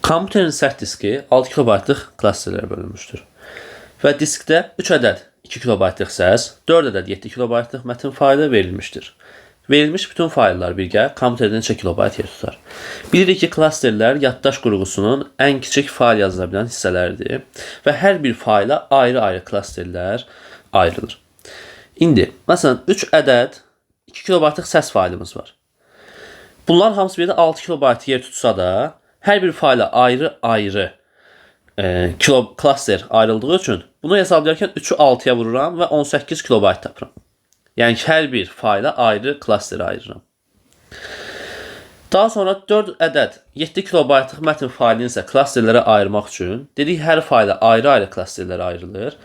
Kompüterin sərt diski 6 kilobaytlıq klasterlərə bölünmüşdür. Və diskdə 3 ədəd 2 kilobaytlıq səs, 4 ədəd 7 kilobaytlıq mətin faylı verilmişdir. Verilmiş bütün fayllar birgə kompüterdə neçə kilobayt yer tutar? Bilirik ki, klasterlər yaddaş qurğusunun ən kiçik fayl yazıla bilən hissələridir və hər bir fayla ayrı-ayrı klasterlər ayrılır. İndi, məsələn, 3 ədəd 2 kilobaytlıq səs faylımız var. Bunlar hamısı bir də 6 kilobayt yer tutsa da, hər bir fayla ayrı-ayrı klaster ayrıldığı üçün bunu hesablayarkən 3'ü 6'ya vururam və 18 kilobayt tapıram. Yəni ki, hər bir fayla ayrı klaster ayırıram. Daha sonra 4 ədəd 7 kilobaytlıq mətin faylını isə klasterlərə ayırmaq üçün dedik, hər fayla ayrı-ayrı klasterlərə ayrılır.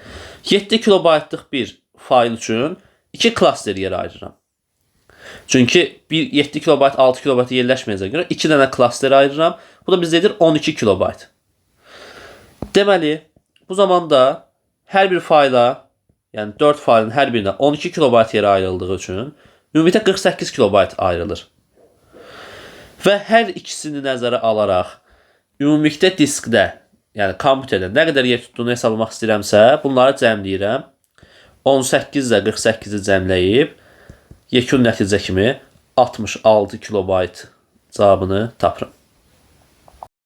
7 kilobaytlıq bir fayl üçün 2 klaster yer ayırıram. Çünki 7 kilobayt 6 kilobayta yerləşməyəcəyə görə 2 dənə klaster ayırıram. Bu da bizdə edir 12 kilobayt. Deməli, bu zamanda hər bir fayla, yəni 4 faylın hər birinə 12 kilobayt yerə ayrıldığı üçün ümumiyyətlə 48 kilobayt ayrılır. Və hər ikisini nəzərə alaraq ümumilikdə diskdə, yəni kompüterdə nə qədər yer tutduğunu hesablamaq istəyirəmsə, bunları cəmləyirəm. 18 ilə 48-i cəmləyib yekun nəticə kimi 66 kilobayt cavabını tapıram.